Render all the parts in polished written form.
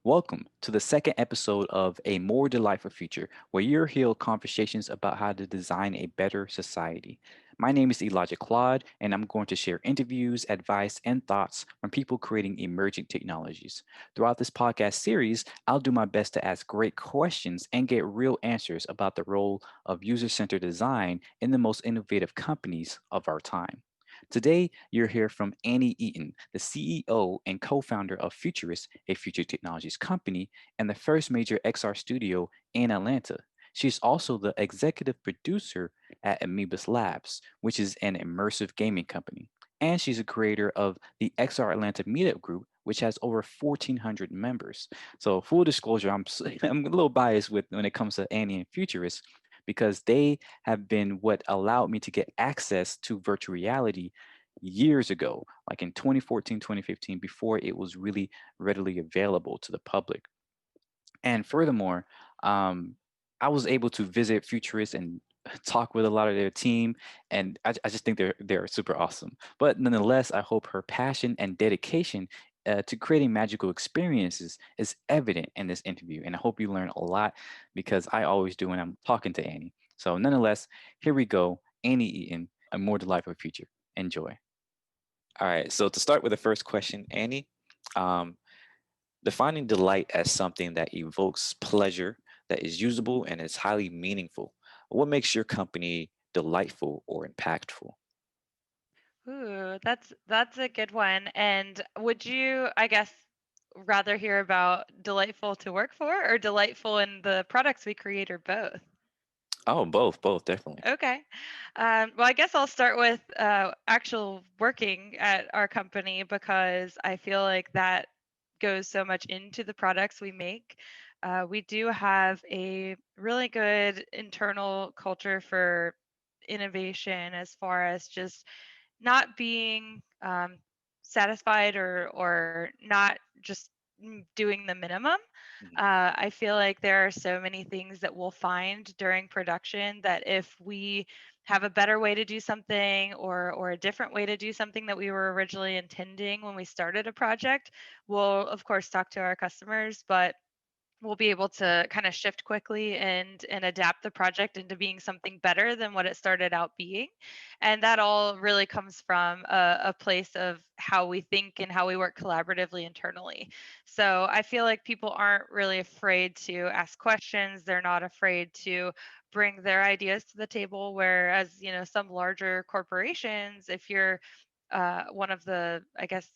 Welcome to the second episode of A More Delightful Future, where you'll hear conversations about how to design a better society. My name is Elijah Claude, and I'm going to share interviews, advice, and thoughts from people creating emerging technologies. Throughout this podcast series, I'll do my best to ask great questions and get real answers about the role of user centered design in the most innovative companies of our time. Today, you'll hear from Annie Eaton, the CEO and co founder of Futurus, a future technologies company, and the first major XR studio in Atlanta. She's also the executive producer at Amoebus Labs, which is an immersive gaming company. And she's a creator of the XR Atlanta Meetup Group, which has over 1,400 members. So, full disclosure, I'm a little biased with when it comes to Annie and Futurist because they have been what allowed me to get access to virtual reality years ago, like in 2014, 2015, before it was really readily available to the public. And furthermore, um, I was able to visit Futurists and talk with a lot of their team, and I just think they're super awesome. But nonetheless, I hope her passion and dedication to creating magical experiences is evident in this interview, and I hope you learn a lot because I always do when I'm talking to Annie. So, nonetheless, here we go. Annie Eaton, a more delightful future. Enjoy. All right. So to start with the first question, Annie, um, defining delight as something that evokes pleasure, that is usable, and is highly meaningful. What makes your company delightful or impactful? Ooh, that's a good one. And would you, I guess, rather hear about delightful to work for or delightful in the products we create or both? Oh, both, definitely. Okay. Well, I guess I'll start with actual working at our company because I feel like that goes so much into the products we make. We do have a really good internal culture for innovation as far as just not being satisfied or not just doing the minimum. Mhm. I feel like there are so many things that we'll find during production that if we have a better way to do something or a different way to do something that we were originally intending when we started a project, we'll of course talk to our customers, but we'll be able to kind of shift quickly and adapt the project into being something better than what it started out being. And that all really comes from a place of how we think and how we work collaboratively internally. So I feel like people aren't really afraid to ask questions, they're not afraid to bring their ideas to the table, whereas some larger corporations, if you're one of the, I guess,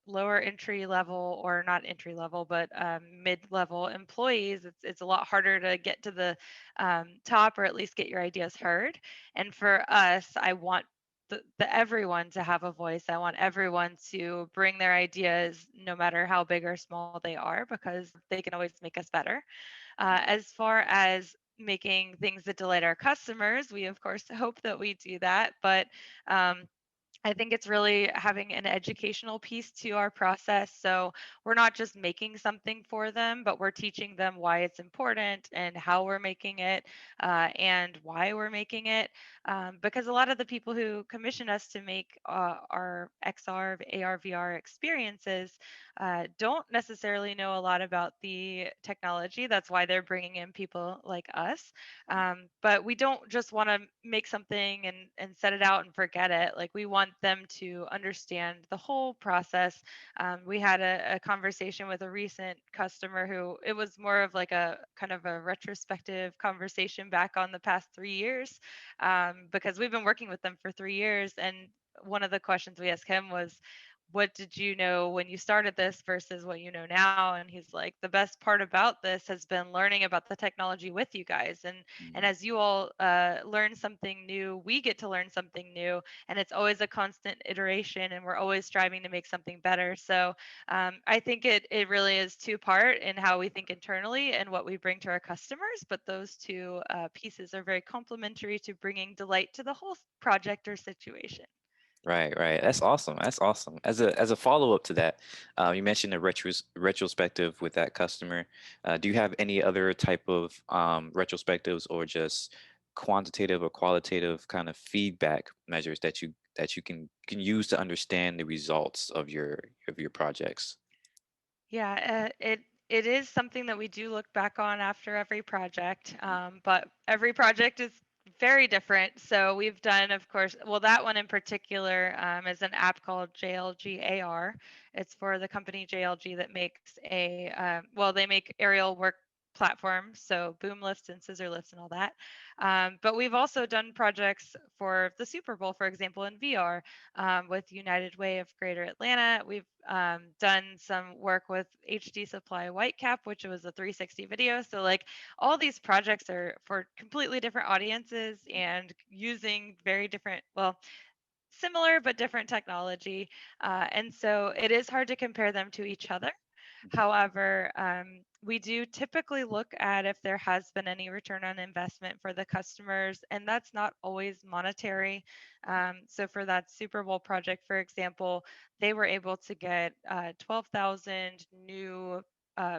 lower entry level, or not entry level but mid level employees, it's a lot harder to get to the top, or at least get your ideas heard. And for us, I want the everyone to have a voice. I want everyone to bring their ideas, no matter how big or small they are, because they can always make us better. As far as making things that delight our customers, we of course hope that we do that, but um, I think it's really having an educational piece to our process. So we're not just making something for them, but we're teaching them why it's important and how we're making it, and why we're making it. Because a lot of the people who commission us to make our XR, AR, VR experiences don't necessarily know a lot about the technology. That's why they're bringing in people like us. But we don't just want to make something and set it out and forget it. Like, we want them to understand the whole process. We had a conversation with a recent customer who, it was more of like a kind of a retrospective conversation back on the past 3 years, because we've been working with them for 3 years. And one of the questions we asked him was, what did you know when you started this versus what you know now? And he's like, the best part about this has been learning about the technology with you guys. And Mhm. as you all learn something new, we get to learn something new. And it's always a constant iteration, and we're always striving to make something better. So I think it really is two part in how we think internally and what we bring to our customers. But those two pieces are very complementary to bringing delight to the whole project or situation. Right, right. That's awesome. That's awesome. As a follow up to that, you mentioned a retrospective with that customer. Do you have any other type of retrospectives or just quantitative or qualitative kind of feedback measures that you can use to understand the results of your projects? Yeah, It is something that we do look back on after every project, Mhm. but every project is very different. So we've done, of course, well, that one in particular is an app called JLGAR. It's for the company JLG that makes well, they make aerial work platforms, so boom lifts and scissor lifts and all that. But we've also done projects for the Super Bowl, for example, in VR with United Way of Greater Atlanta. We've done some work with HD Supply Whitecap, which was a 360 video. So, like, all these projects are for completely different audiences and using very different, well, similar but different technology. And so it is hard to compare them to each other. Mhm. However, we do typically look at if there has been any return on investment for the customers, and that's not always monetary. So, for that Super Bowl project, for example, they were able to get 12,000 new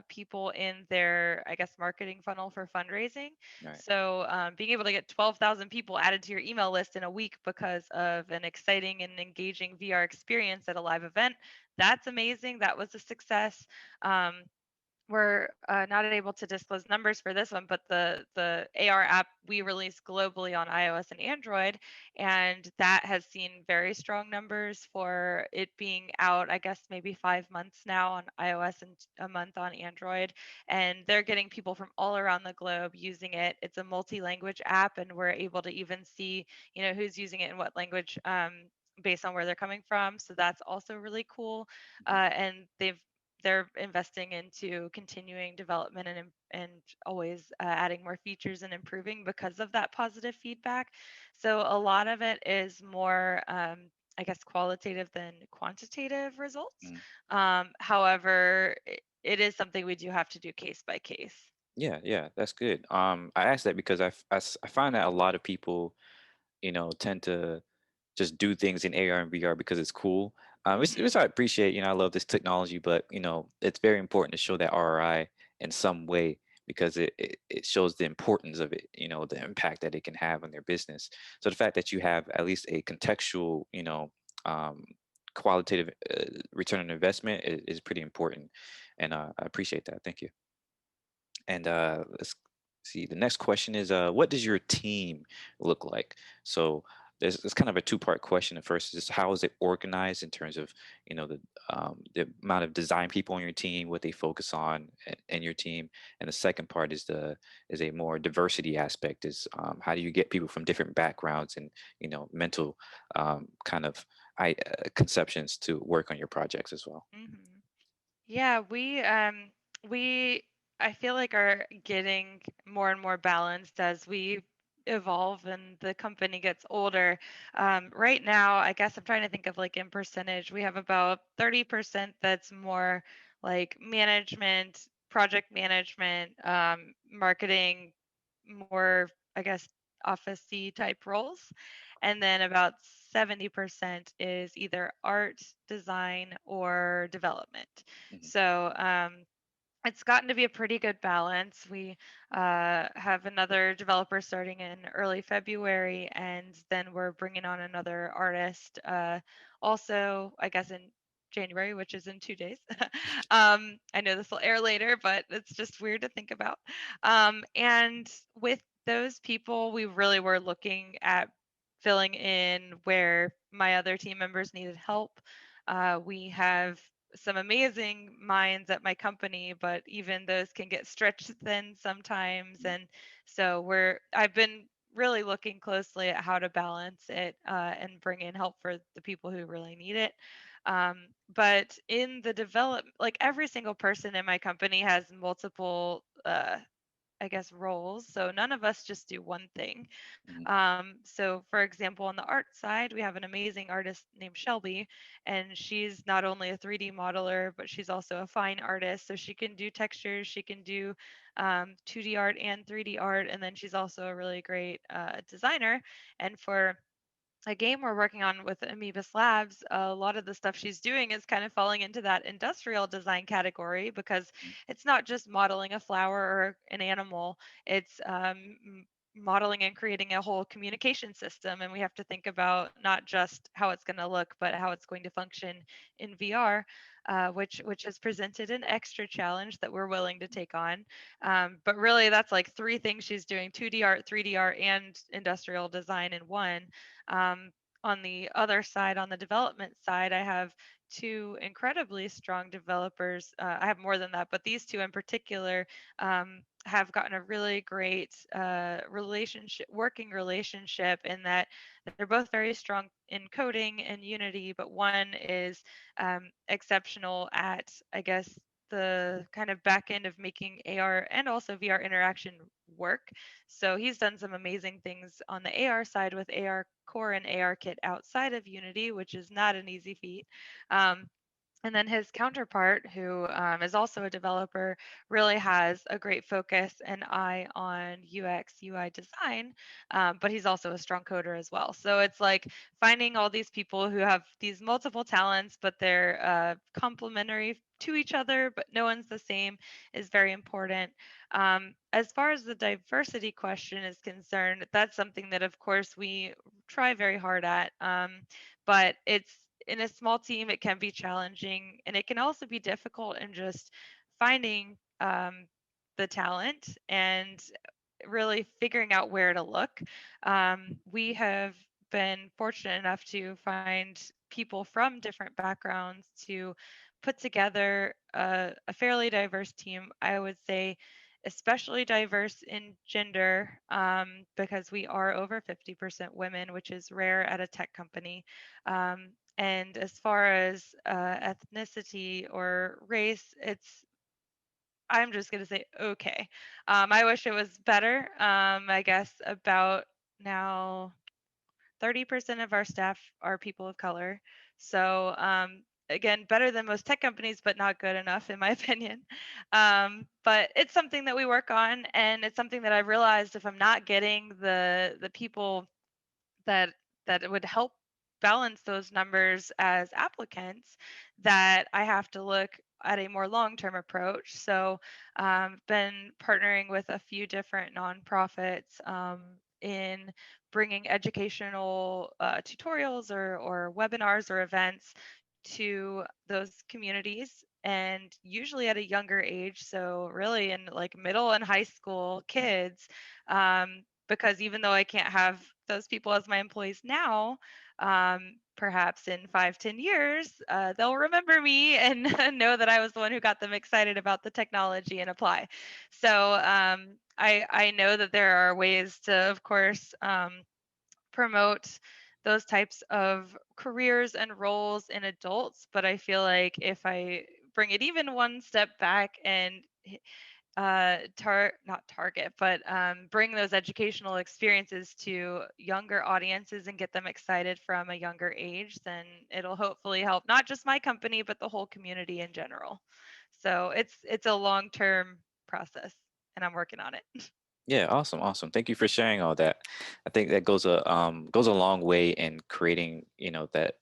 people in their, I guess, marketing funnel for fundraising. Right. So, being able to get 12,000 people added to your email list in a week because of an exciting and engaging VR experience at a live event, that's amazing. That was a success. Um, we're not able to disclose numbers for this one, but the AR app we released globally on iOS and Android, and that has seen very strong numbers for it being out. I guess maybe 5 months now on iOS and a month on Android, and they're getting people from all around the globe using it. It's a multi-language app, and we're able to even see who's using it in what language. Based on where they're coming from, so that's also really cool. Mhm. And they're investing into continuing development and always adding more features and improving because of that positive feedback. So a lot of it is more, I guess, qualitative than quantitative results. Mhm. However, it is something we do have to do case by case. Yeah, yeah, that's good. I asked that because I find that a lot of people, tend to just do things in AR and VR because it's cool. Which Hmm. I appreciate. I love this technology, but it's very important to show that ROI in some way because it shows the importance of it. The impact that it can have on their business. So the fact that you have at least a contextual, um, qualitative return on investment is pretty important, and I appreciate that. Thank you. And let's see. The next question is, what does your team look like? So there's kind of a two-part question. The first is how is it organized in terms of the amount of design people on your team, what they focus on in your team, and the second part is a more diversity aspect. Is how do you get people from different backgrounds and mental kind of conceptions to work on your projects as well. Hmm. Yeah, we I feel like are getting more and more balanced as we evolve and the company gets older. Right now, I guess I'm trying to think of like in percentage, we have about 30% that's more like management, project management, marketing, more, I guess, office-y type roles. And then about 70% is either art, design, or development. Mhm. So it's gotten to be a pretty good balance. We have another developer starting in early February, and then we're bringing on another artist also, I guess, in January, which is in 2 days. I know this will air later, but it's just weird to think about. And with those people, we really were looking at filling in where my other team members needed help. We have some amazing minds at my company, but even those can get stretched thin sometimes. And so I've been really looking closely at how to balance it and bring in help for the people who really need it. But in the like every single person in my company has multiple, I guess, roles. So none of us just do one thing. Mhm. So, for example, on the art side, we have an amazing artist named Shelby, and she's not only a 3D modeler, but she's also a fine artist. So she can do textures, she can do 2D art and 3D art, and then she's also a really great designer. And for a game we're working on with Amoebus Labs, a lot of the stuff she's doing is kind of falling into that industrial design category because it's not just modeling a flower or an animal. It's modeling and creating a whole communication system, and we have to think about not just how it's going to look but how it's going to function in VR, which has presented an extra challenge that we're willing to take on. But really that's like three things she's doing: 2D art, 3D art, and industrial design in one. um, on the other side, on the development side, I have two incredibly strong developers. I have more than that, but these two in particular have gotten a really great working relationship, in that they're both very strong in coding and Unity, but one is exceptional at, I guess, the kind of back end of making AR and also VR interaction work. So he's done some amazing things on the AR side with AR Core and AR Kit outside of Unity, which is not an easy feat. Um, and then his counterpart, who is also a developer, really has a great focus and eye on UX, UI design, but he's also a strong coder as well. So it's like finding all these people who have these multiple talents, but they're complementary to each other, but no one's the same, is very important. As far as the diversity question is concerned, that's something that, of course, we try very hard at. But it's in a small team, it can be challenging, and it can also be difficult in just finding the talent and really figuring out where to look. We have been fortunate enough to find people from different backgrounds to put together a fairly diverse team. I would say especially diverse in gender, because we are over 50% women, which is rare at a tech company. And as far as ethnicity or race, I'm just going to say okay. I wish it was better. I guess about now 30% of our staff are people of color. So, again, better than most tech companies, but not good enough, in my opinion. But it's something that we work on, and it's something that I realized, if I'm not getting the people that that would help balance those numbers as applicants, that I have to look at a more long-term approach. So been partnering with a few different nonprofits in bringing educational tutorials or webinars or events to those communities, and usually at a younger age, so really in like middle and high school kids. Because even though I can't have those people as my employees now, perhaps in 5, 10 years, they'll remember me and know that I was the one who got them excited about the technology and apply. So I know that there are ways to, of course, promote those types of careers and roles in adults, but I feel like if I bring it even one step back and not target, but bring those educational experiences to younger audiences and get them excited from a younger age, then it'll hopefully help not just my company but the whole community in general. So it's a long-term process, and I'm working on it. Yeah, awesome, awesome. Thank you for sharing all that. I think that goes a long way in creating, that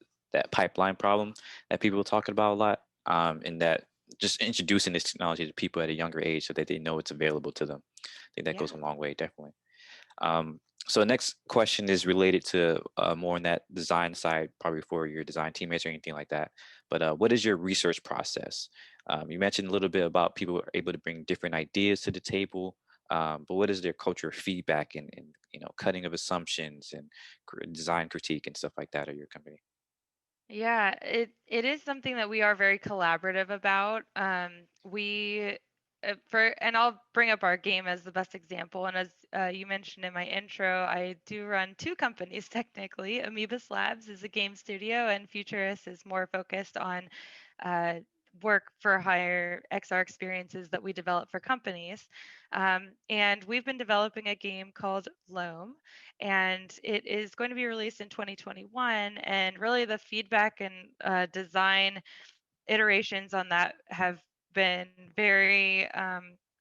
pipeline problem that people are talking about a lot. And that just introducing this technology to people at a younger age so that they know it's available to them. I think that Yeah. goes a long way, definitely. So the next question is related to more on that design side, probably for your design teammates or anything like that. But what is your research process? You mentioned a little bit about people are able to bring different ideas to the table, but what is their culture of feedback and cutting of assumptions and design critique and stuff like that at your company? Yeah, it is something that we are very collaborative about. We for and I'll bring up our game as the best example. And as you mentioned in my intro, I do run two companies technically. Amoebus Labs is a game studio, and Futurus is more focused on uh, work for hire XR experiences that we develop for companies. And we've been developing a game called Loam, and it is going to be released in 2021. And really, the feedback and design iterations on that have been very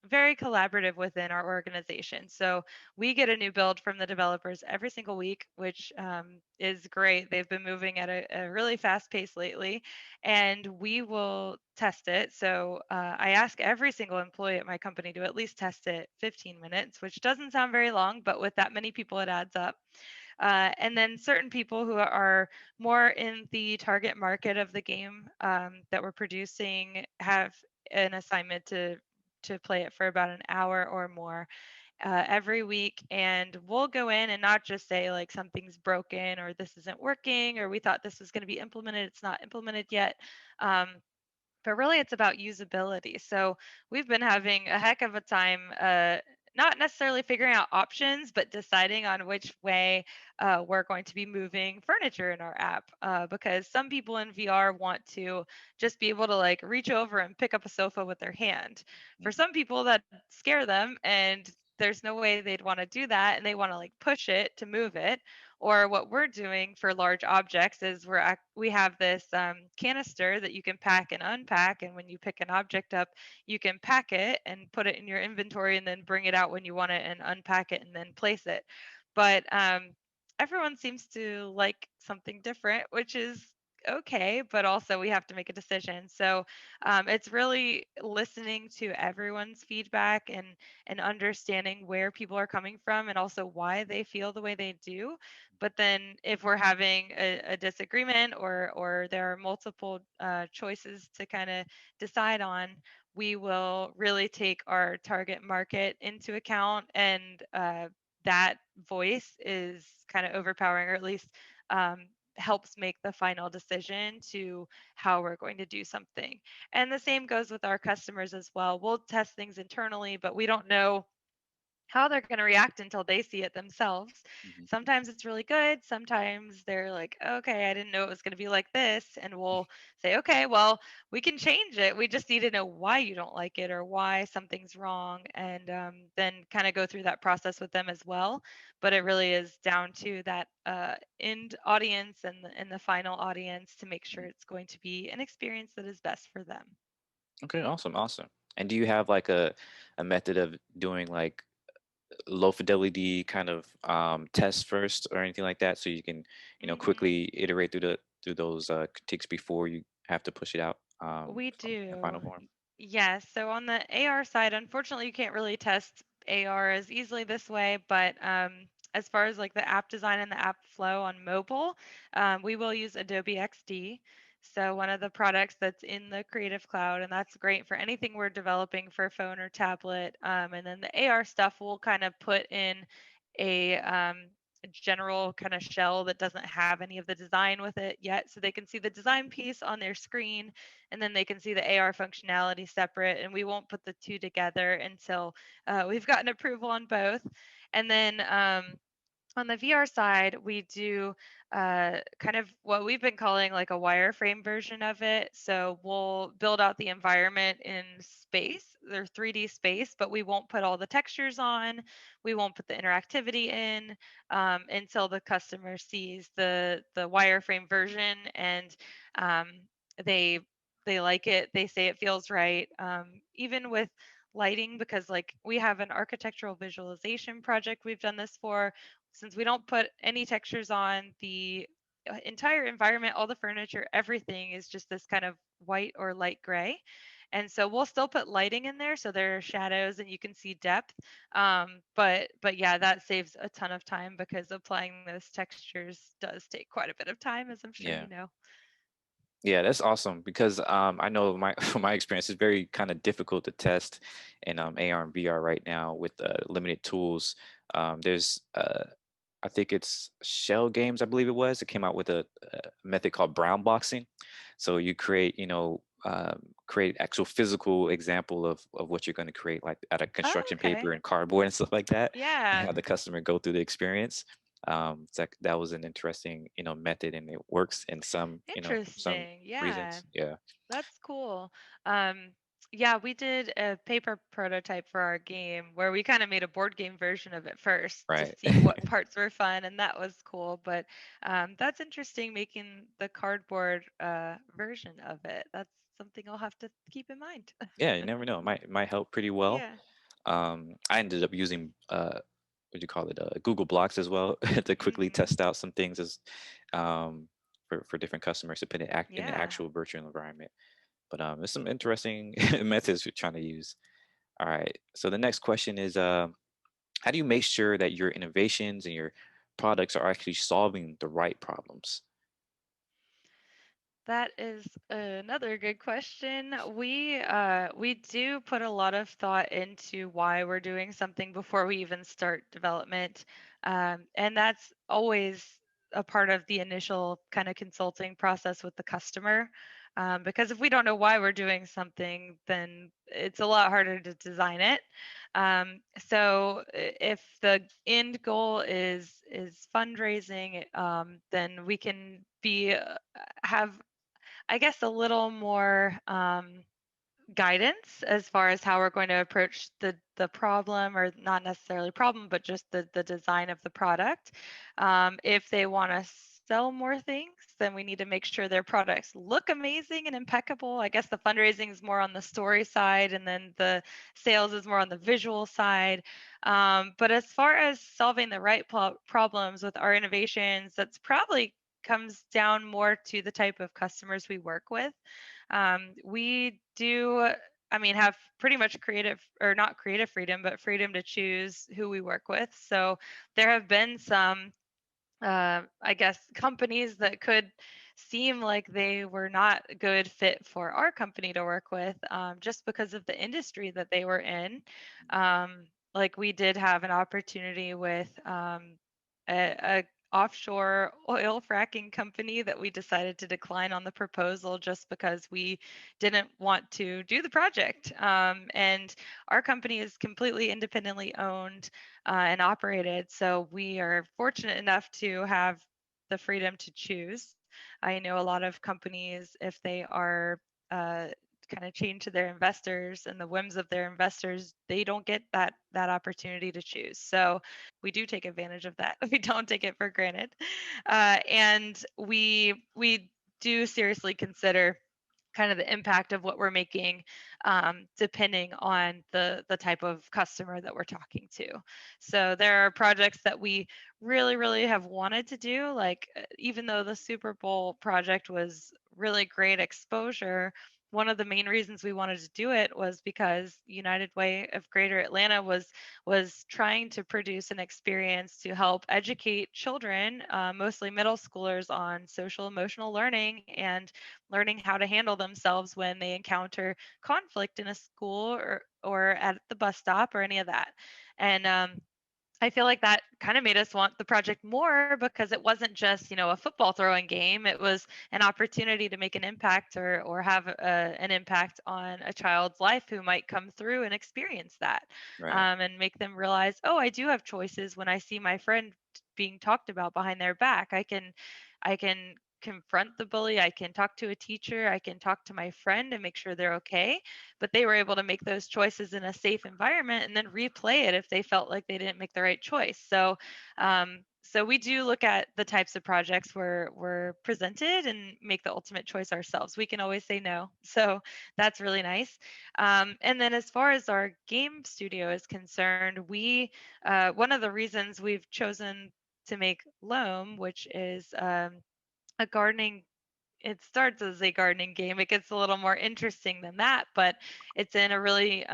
very collaborative within our organization. So we get a new build from the developers every single week, which is great. They've been moving at a really fast pace lately, and we will test it. So I ask every single employee at my company to at least test it 15 minutes, which doesn't sound very long, but with that many people, it adds up. And then certain people who are more in the target market of the game that we're producing have an assignment to play it for about an hour or more every week, and we'll go in and not just say like something's broken or this isn't working or we thought this was going to be implemented, it's not implemented yet. um, but really it's about usability. So we've been having a heck of a time, not necessarily figuring out options, but deciding on which way we're going to be moving furniture in our app. Because some people in VR want to just be able to like reach over and pick up a sofa with their hand. For Mhm. some people, that scare them, and there's no way they'd want to do that, and they want to like push it to move it. Or what we're doing for large objects is we have this canister that you can pack and unpack, and when you pick an object up, you can pack it and put it in your inventory, and then bring it out when you want it, and unpack it and then place it. But everyone seems to like something different, which is okay, but also we have to make a decision. So it's really listening to everyone's feedback and understanding where people are coming from and also why they feel the way they do. But then if we're having a disagreement, or there are multiple choices to kind of decide on, we will really take our target market into account, and that voice is kind of overpowering, or at least um, helps make the final decision to how we're going to do something. And the same goes with our customers as well. We'll test things internally, but we don't know how they're going to react until they see it themselves. Mhm. Sometimes it's really good. Sometimes they're like, okay, I didn't know it was going to be like this. And we'll say, okay, well, we can change it. We just need to know why you don't like it or why something's wrong. And then kind of go through that process with them as well. But it really is down to that end audience and the final audience to make sure Mhm. it's going to be an experience that is best for them. Okay, awesome, awesome. And do you have like a method of doing like low fidelity kind of tests first or anything like that, so you can, Hmm. quickly iterate through those critiques before you have to push it out We in final do. form? Yes. So on the AR side, unfortunately, you can't really test AR as easily this way. But as far as like the app design and the app flow on mobile, we will use Adobe XD. So one of the products that's in the Creative Cloud, and that's great for anything we're developing for phone or tablet. And then the AR stuff we'll kind of put in a general kind of shell that doesn't have any of the design with it yet, so they can see the design piece on their screen, and then they can see the AR functionality separate. And we won't put the two together until we've gotten approval on both. And then on the VR side, we do kind of what we've been calling like a wireframe version of it. So we'll build out the environment in space, or 3D space, but we won't put all the textures on. We won't put the interactivity in until the customer sees the wireframe version, and um, they they like it. They say it feels right. Even with lighting, because like we have an architectural visualization project we've done this for. Since we don't put any textures on, the entire environment, all the furniture, everything is just this kind of white or light gray. And so we'll still put lighting in there so there are shadows and you can see depth. But yeah, that saves a ton of time because applying those textures does take quite a bit of time, as I'm sure Yeah. you know. Yeah, that's awesome because I know my from my experience, it's very kind of difficult to test in AR and VR right now with limited tools. There's I think it's Shell Games, I believe it was. It came out with a method called brown boxing. So you create, create actual physical example of what you're going to create, like out of Oh, construction paper okay. and cardboard and stuff like that, and Yeah. have the customer go through the experience. It's like that was an interesting, method, and it works in some, some Interesting. Yeah. reasons. Yeah. That's cool. Um, yeah, we did a paper prototype for our game where we kind of made a board game version of it first to Right. see what parts were fun, and that was cool. But that's interesting making the cardboard version of it. That's something I'll have to keep in mind. Yeah, you never know. It might help pretty well. Yeah. I ended up using what do you call it, Google Blocks as well to quickly Mhm. test out some things as for different customers to put it in the Yeah. actual virtual environment. But there's some interesting methods we're trying to use. All right. So the next question is, how do you make sure that your innovations and your products are actually solving the right problems? That is another good question. We do put a lot of thought into why we're doing something before we even start development, and that's always a part of the initial kind of consulting process with the customer. Because if we don't know why we're doing something, then it's a lot harder to design it. If the end goal is fundraising, then we can be have I guess a little more guidance as far as how we're going to approach the problem, or not necessarily problem, but just the design of the product. If they want to sell more things, then we need to make sure their products look amazing and impeccable. I guess the fundraising is more on the story side, and then the sales is more on the visual side. But as far as solving the right problems with our innovations, that's probably comes down more to the type of customers we work with. We do, I mean, have pretty much creative, or not creative freedom, but freedom to choose who we work with. So there have been some, I guess, companies that could seem like they were not a good fit for our company to work with, just because of the industry that they were in. Like we did have an opportunity with a offshore oil fracking company that we decided to decline on the proposal just because we didn't want to do the project. And our company is completely independently owned and operated. So we are fortunate enough to have the freedom to choose. I know a lot of companies, if they are uh, kind of chained to their investors and the whims of their investors, they don't get that opportunity to choose. So we do take advantage of that. We don't take it for granted, and we do seriously consider kind of the impact of what we're making, depending on the type of customer that we're talking to. So there are projects that we really have wanted to do, like even though the Super Bowl project was really great exposure, one of the main reasons we wanted to do it was because United Way of Greater Atlanta was trying to produce an experience to help educate children, mostly middle schoolers, on social emotional learning and learning how to handle themselves when they encounter conflict in a school, or at the bus stop, or any of that. And I feel like that kind of made us want the project more, because it wasn't just, a football throwing game. It was an opportunity to make an impact, or have an impact on a child's life who might come through and experience that, Right. and make them realize, oh, I do have choices when I see my friend being talked about behind their back. I can confront the bully. I can talk to a teacher. I can talk to my friend and make sure they're okay, but they were able to make those choices in a safe environment and then replay it if they felt like they didn't make the right choice. So we do look at the types of projects where we're presented and make the ultimate choice ourselves. We can always say no, so that's really nice. And then as far as our game studio is concerned, we one of the reasons we've chosen to make loam, which is a gardening, it starts as a gardening game. It gets a little more interesting than that, but it's in a really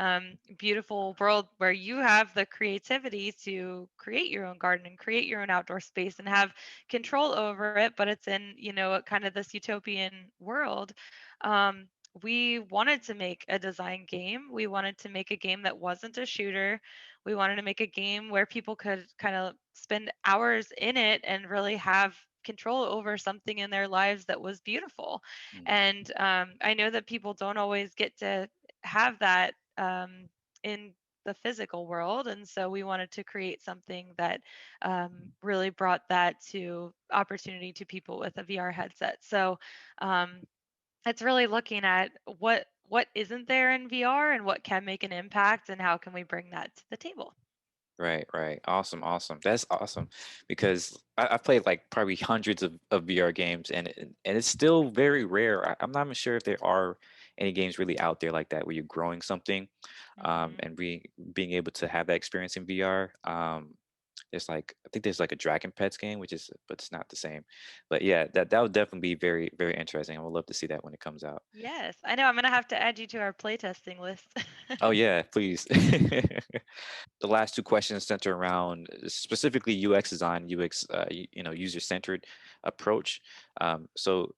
beautiful world where you have the creativity to create your own garden and create your own outdoor space and have control over it. But it's in, kind of this utopian world. Um, we wanted to make a design game. We wanted to make a game that wasn't a shooter. We wanted to make a game where people could kind of spend hours in it and really have control over something in their lives that was beautiful. Mm. And I know that people don't always get to have that, in the physical world. And so we wanted to create something that really brought that to opportunity to people with a VR headset. So um, it's really looking at what isn't there in VR and what can make an impact, and how can we bring that to the table. Right, right. Awesome, awesome. That's awesome because I've played like probably hundreds of VR games and it's still very rare. I'm not even sure if there are any games really out there like that where you're growing something, Hmm. and being able to have that experience in VR. There's like I think there's like a Dragon Pets game, which is but it's not the same. But yeah, that would definitely be very very interesting. I would love to see that when it comes out. Yes, I know. I'm gonna have to add you to our playtesting list. Oh yeah, please. The last two questions center around specifically UX design, UX, user centered approach. So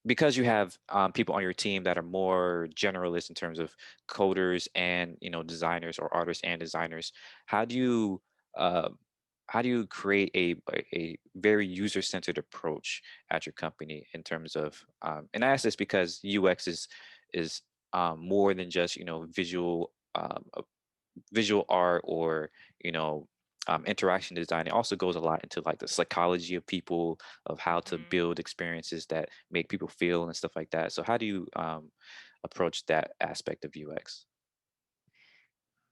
because you have people on your team that are more generalists in terms of coders and designers or artists and designers, how do you uh, how do you create a very user centered approach at your company in terms of and I ask this because UX is more than just visual art or you know interaction design. It also goes a lot into like the psychology of people, of how to Hmm. build experiences that make people feel and stuff like that. So how do you approach that aspect of UX?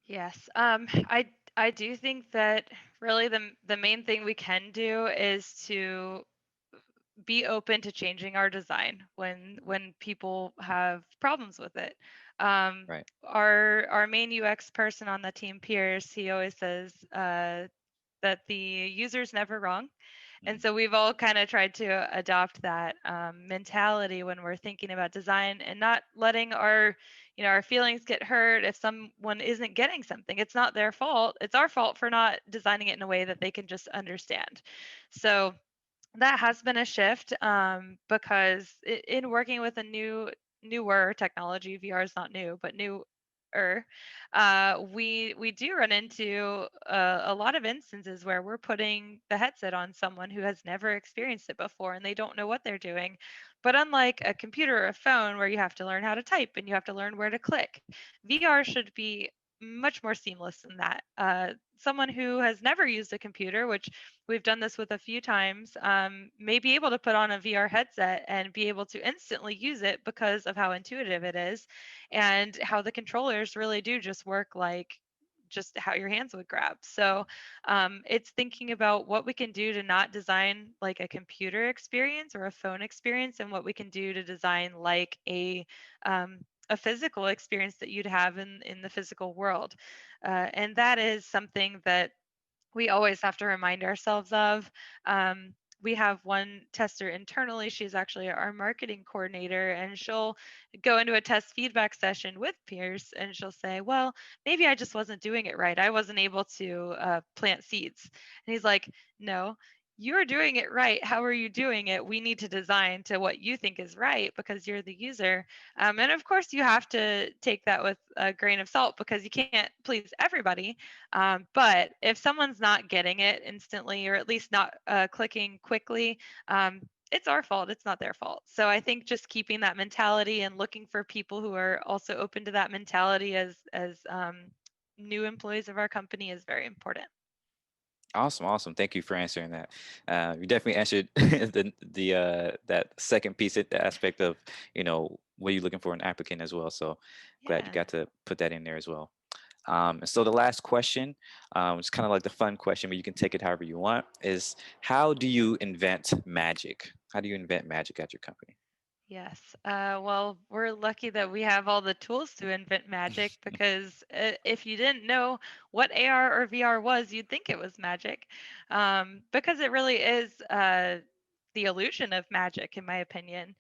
Yes, I do think that really the main thing we can do is to be open to changing our design when people have problems with it. Right. Our main UX person on the team, Pierce, he always says that the user's never wrong. And Mhm. so we've all kind of tried to adopt that mentality when we're thinking about design and not letting our feelings get hurt if someone isn't getting something. It's not their fault. It's our fault for not designing it in a way that they can just understand. So that has been a shift because in working with a newer technology, VR is not new, but newer. We do run into a lot of instances where we're putting the headset on someone who has never experienced it before and they don't know what they're doing. But unlike a computer or a phone where you have to learn how to type and you have to learn where to click, VR should be much more seamless than that. Someone who has never used a computer, which we've done this with a few times, may be able to put on a VR headset and be able to instantly use it because of how intuitive it is and how the controllers really do just work like just how your hands would grab. So it's thinking about what we can do to not design like a computer experience or a phone experience, and what we can do to design like a physical experience that you'd have in the physical world. And that is something that we always have to remind ourselves of. We have one tester internally. She's actually our marketing coordinator, and she'll go into a test feedback session with Pierce and she'll say, well, maybe I just wasn't doing it right. I wasn't able to plant seeds. And he's like, no, you're doing it right. How are you doing it? We need to design to what you think is right because you're the user. And of course, you have to take that with a grain of salt because you can't please everybody. But if someone's not getting it instantly, or at least not clicking quickly, it's our fault. It's not their fault. So I think just keeping that mentality and looking for people who are also open to that mentality as new employees of our company is very important. Awesome, awesome. Thank you for answering that. You definitely answered the that second piece, the aspect of what are you looking for in an applicant as well. So glad you Yeah. got to put that in there as well. So the last question, it's kind of like the fun question, but you can take it however you want, is how do you invent magic? How do you invent magic at your company? Yes. Well, we're lucky that we have all the tools to invent magic because if you didn't know what AR or VR was, you'd think it was magic, because it really is the illusion of magic, in my opinion.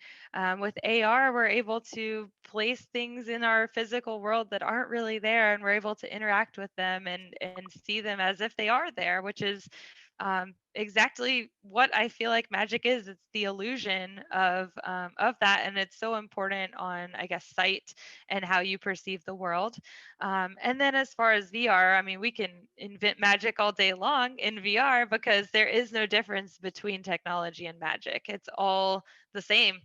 With AR, we're able to place things in our physical world that aren't really there, and we're able to interact with them and see them as if they are there, which is exactly what I feel like magic is. It's the illusion of that, and it's so important on, I guess, sight and how you perceive the world. And then as far as VR, I mean, we can invent magic all day long in VR because there is no difference between technology and magic. It's all the same.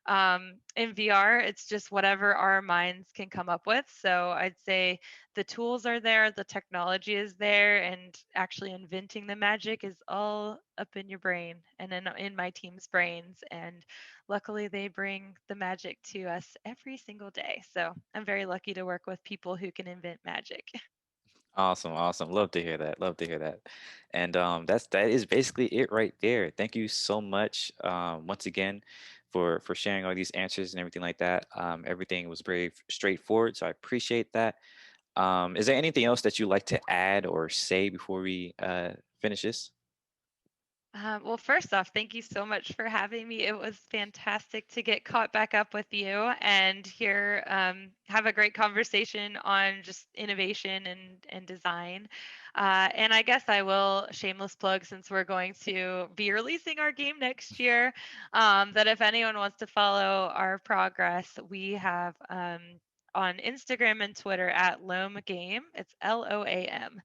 In VR, it's just whatever our minds can come up with. So I'd say the tools are there, the technology is there, and actually inventing the magic is all up in your brain and in my team's brains. And luckily, they bring the magic to us every single day. So I'm very lucky to work with people who can invent magic. Awesome, awesome. Love to hear that. Love to hear that. And that is basically it right there. Thank you so much once again for sharing all these answers and everything like that. Everything was very straightforward, so I appreciate that. Is there anything else that you'd like to add or say before we finish this? Well, first off, thank you so much for having me. It was fantastic to get caught back up with you and here have a great conversation on just innovation and design. And I guess I will shameless plug since we're going to be releasing our game next year. That if anyone wants to follow our progress, we have on Instagram and Twitter at Loam Game. It's LOAM,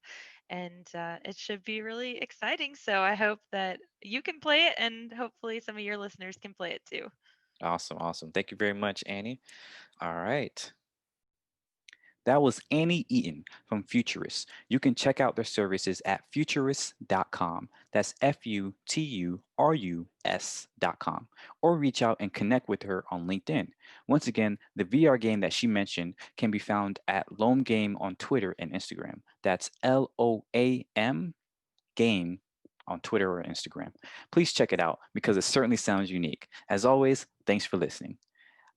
and it should be really exciting. So I hope that you can play it, and hopefully some of your listeners can play it too. Awesome, awesome. Thank you very much, Annie. All right. That was Annie Eaton from Futurus. You can check out their services at futurus.com. That's FUTURUS.com. Or reach out and connect with her on LinkedIn. Once again, the VR game that she mentioned can be found at Loam Game on Twitter and Instagram. That's LOAM Game on Twitter or Instagram. Please check it out because it certainly sounds unique. As always, thanks for listening.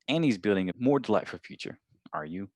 Annie's building a more delightful future. Are you?